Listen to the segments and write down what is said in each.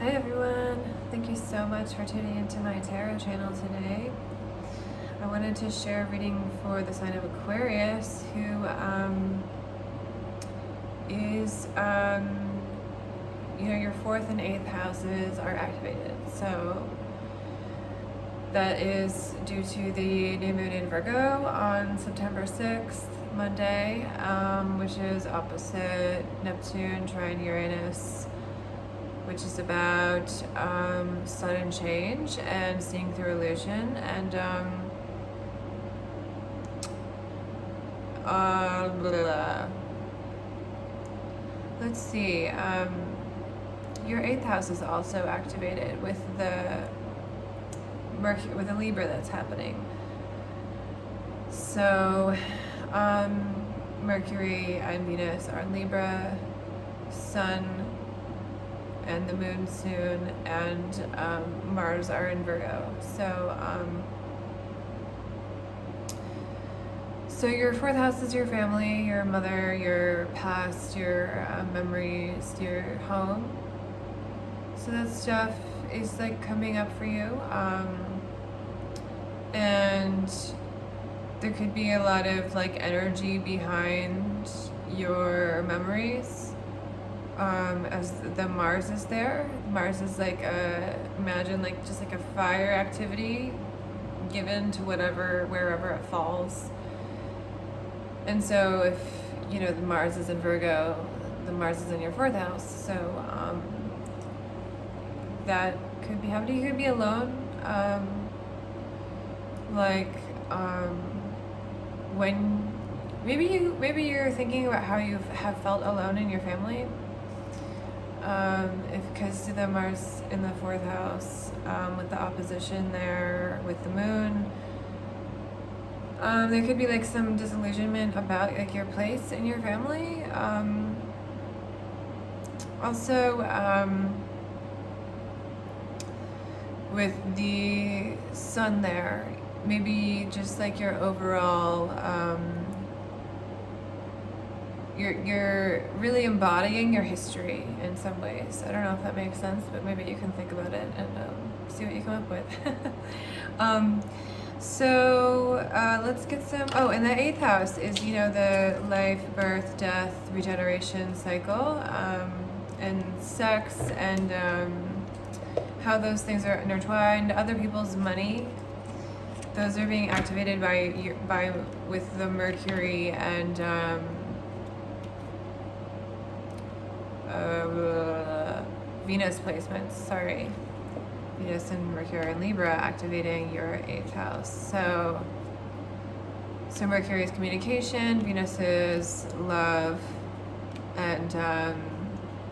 Hi everyone, thank you so much for tuning into my tarot channel today. I wanted to share a reading for the sign of Aquarius, who is, your 4th and 8th houses are activated. So that is due to the new moon in Virgo on September 6th, Monday, which is opposite Neptune, trine Uranus, which is about sudden change and seeing through illusion. And let's see, your 8th house is also activated with the Mercury, with a Libra that's happening. So Mercury and Venus are in Libra, Sun and the moon soon, and Mars are in Virgo. So your 4th house is your family, your mother, your past, your memories, your home. So that stuff is like coming up for you, and there could be a lot of like energy behind your memories. As the Mars is there. Mars is like imagine like just like a fire activity given to wherever it falls. And so if, the Mars is in Virgo, the Mars is in your 4th house. So that could be happening. You could be alone. When maybe you're thinking about how you have felt alone in your family. Because the Mars in the 4th house, with the opposition there with the moon, there could be like some disillusionment about like your place in your family. Also, with the sun there, maybe just like your overall, you're really embodying your history in some ways. I don't know if that makes sense, but maybe you can think about it and see what you come up with. Let's get some. Oh, and the 8th house is, the life, birth, death, regeneration cycle, and sex, and how those things are intertwined. Other people's money. Those are being activated with the Mercury and Venus placements, sorry. Venus and Mercury and Libra activating your 8th house. So Mercury is communication, Venus is love and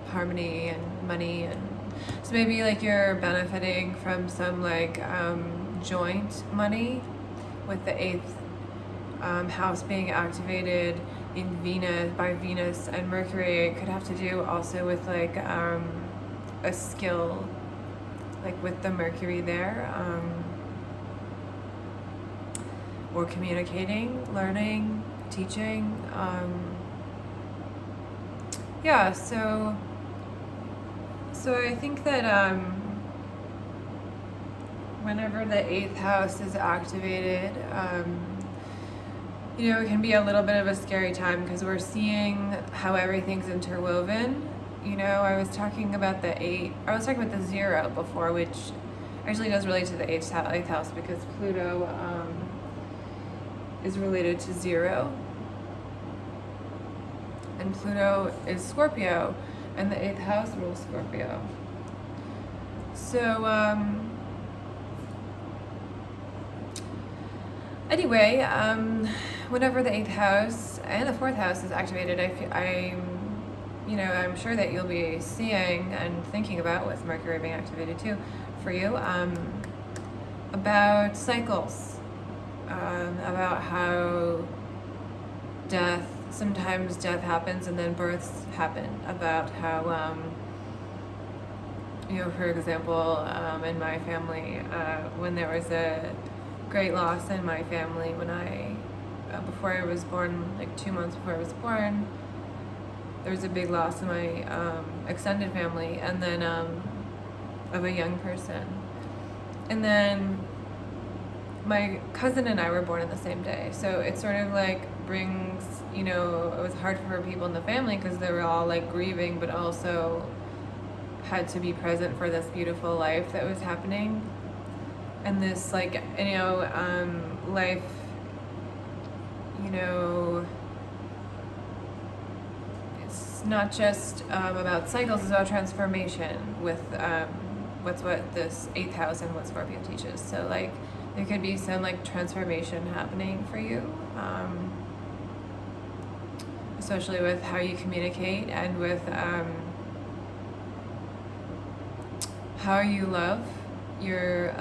harmony and money, and so maybe like you're benefiting from some like joint money with the 8th house being activated in by Venus and Mercury. It could have to do also with like a skill, like with the Mercury there, or communicating, learning, teaching. So I think that whenever the 8th house is activated, it can be a little bit of a scary time because we're seeing how everything's interwoven. I was talking about the 0 before, which actually does relate to the 8th house because Pluto is related to 0. And Pluto is Scorpio, and the 8th house rules Scorpio. So, anyway, whenever the 8th house and the 4th house is activated, I'm sure that you'll be seeing and thinking about, with Mercury being activated too, for you, about cycles, about how sometimes death happens and then births happen, about how, for example, in my family, when there was a great loss in my family when before I was born, like 2 months before I was born, there was a big loss in my extended family, and then of a young person. And then my cousin and I were born on the same day, so it sort of like brings, you know, it was hard for people in the family because they were all like grieving, but also had to be present for this beautiful life that was happening. And this, like, you know, life, you know, it's not just about cycles, it's about transformation with what's what this 8th house and what Scorpio teaches. So like there could be some like transformation happening for you, especially with how you communicate and with how you love your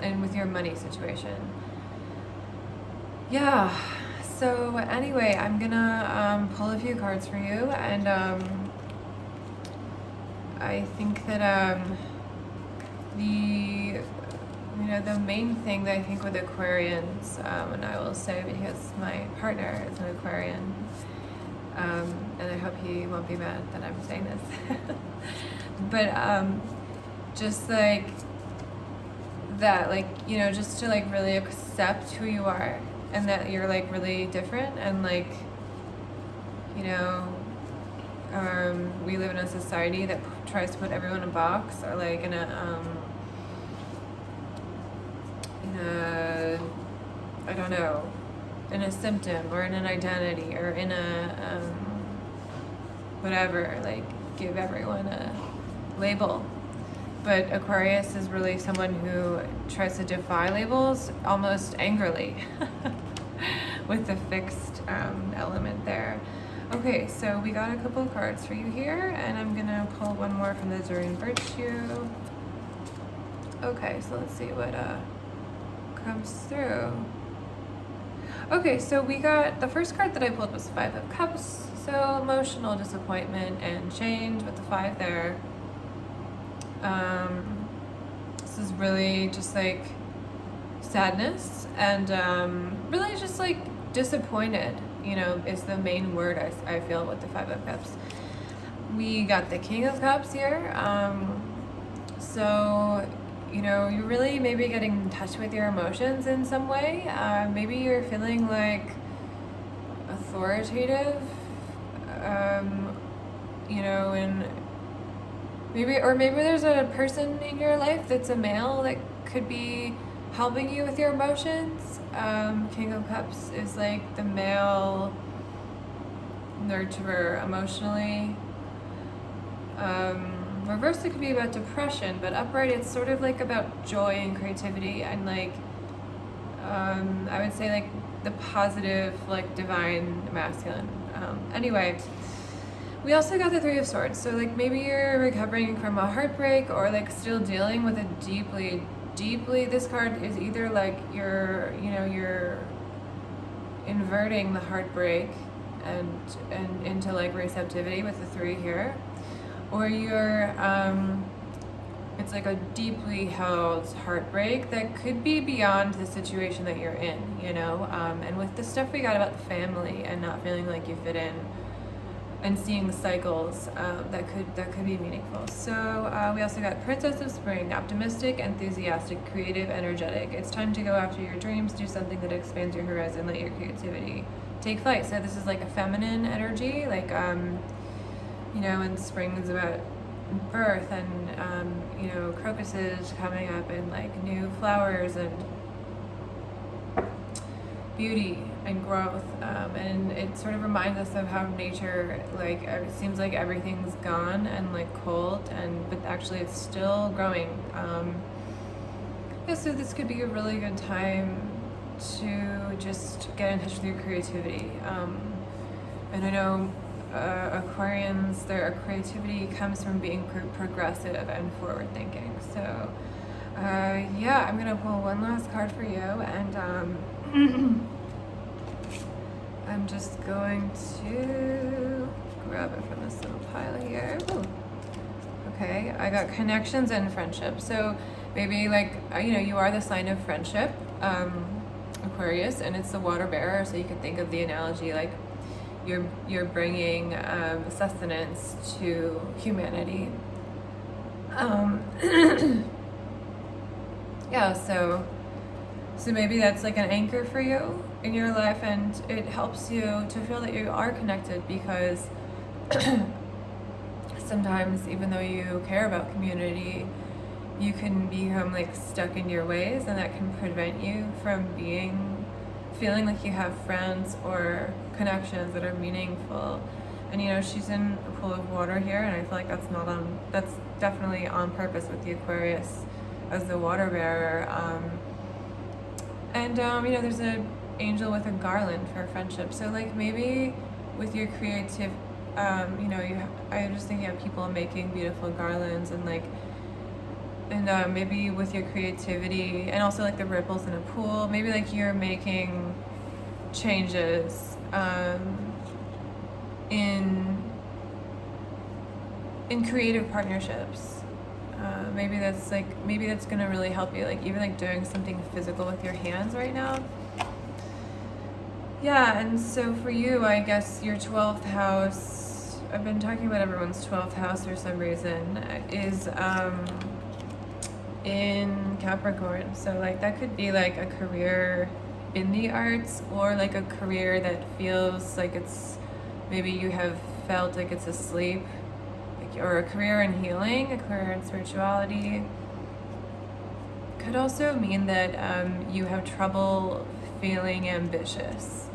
and with your money situation. Yeah, so anyway, I'm gonna pull a few cards for you, and I think that the main thing that I think with Aquarians, and I will say because my partner is an Aquarian, and I hope he won't be mad that I'm saying this, but just like that, like, you know, just to like really accept who you are and that you're like really different, and like, you know, we live in a society that tries to put everyone in a box, or like in a I don't know, in a symptom or in an identity or in a whatever, like give everyone a label. But Aquarius is really someone who tries to defy labels almost angrily with the fixed element there. Okay, so we got a couple of cards for you here, and I'm gonna pull one more from the Doreen Virtue. Okay, so let's see what comes through. Okay, so we got, the first card that I pulled was 5 of Cups, so emotional disappointment and change with the 5 there. This is really just like sadness and really just like disappointed, you know, is the main word I feel with the 5 of Cups. We got the King of Cups here. So, you know, you're really maybe getting in touch with your emotions in some way. Maybe you're feeling like authoritative, you know, and maybe there's a person in your life that's a male that could be helping you with your emotions. King of Cups is like the male nurturer emotionally. Reverse, it could be about depression, but upright, it's sort of like about joy and creativity and like, I would say like the positive, like divine masculine. Anyway, we also got the 3 of Swords. So like maybe you're recovering from a heartbreak or like still dealing with a deeply, this card is either like you're inverting the heartbreak and into like receptivity with the 3 here, or you're it's like a deeply held heartbreak that could be beyond the situation that you're in, you know, and with the stuff we got about the family and not feeling like you fit in and seeing cycles, that could be meaningful. So we also got Princess of Spring, optimistic, enthusiastic, creative, energetic. It's time to go after your dreams, do something that expands your horizon, let your creativity take flight. So this is like a feminine energy, like, you know, and spring is about birth and, you know, crocuses coming up and like new flowers and beauty and growth, and it sort of reminds us of how nature, like, it seems like everything's gone and like cold, and but actually it's still growing. Yeah, so this could be a really good time to just get in touch with your creativity. And I know Aquarians, their creativity comes from being progressive and forward thinking. So yeah, I'm gonna pull one last card for you, and I'm just going to grab it from this little pile here. Ooh. Okay, I got connections and friendship. So maybe like, you know, you are the sign of friendship, Aquarius, and it's the water bearer. So you could think of the analogy like you're bringing sustenance to humanity. Um, yeah, so maybe that's like an anchor for you in your life, and it helps you to feel that you are connected, because sometimes even though you care about community, you can become like stuck in your ways, and that can prevent you from feeling like you have friends or connections that are meaningful. And she's in a pool of water here, and I feel like that's definitely on purpose with the Aquarius as the water bearer. And there's an angel with a garland for friendship. So like maybe with your creative, I just think of people making beautiful garlands, and maybe with your creativity, and also like the ripples in a pool, maybe like you're making changes in creative partnerships. Maybe that's gonna really help you, like even like doing something physical with your hands right now. Yeah, and so for you, I guess your 12th house, I've been talking about everyone's 12th house for some reason, is in Capricorn. So like that could be like a career in the arts, or like a career that feels like maybe you have felt like it's asleep, or a career in healing, a career in spirituality. Could also mean that you have trouble feeling ambitious.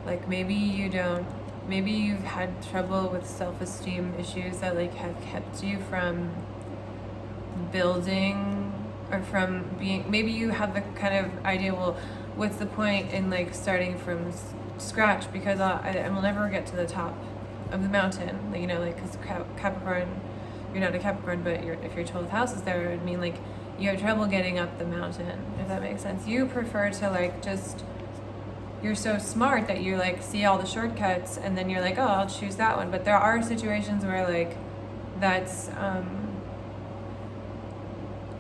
Like maybe you've had trouble with self-esteem issues that like have kept you from building, or from being, maybe you have the kind of idea, well, what's the point in like starting from scratch, because I will never get to the top of the mountain, because Capricorn, you're not a Capricorn, but if your 12th house is there, it would mean like you have trouble getting up the mountain, if that makes sense. You prefer to like you're so smart that you like see all the shortcuts, and then you're like, oh, I'll choose that one. But there are situations where like that's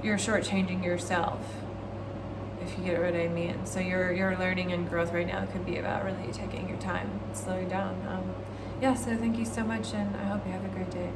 you're shortchanging yourself, if you get what I mean. So your learning and growth right now could be about really taking your time, slowing down. So thank you so much, and I hope you have a great day.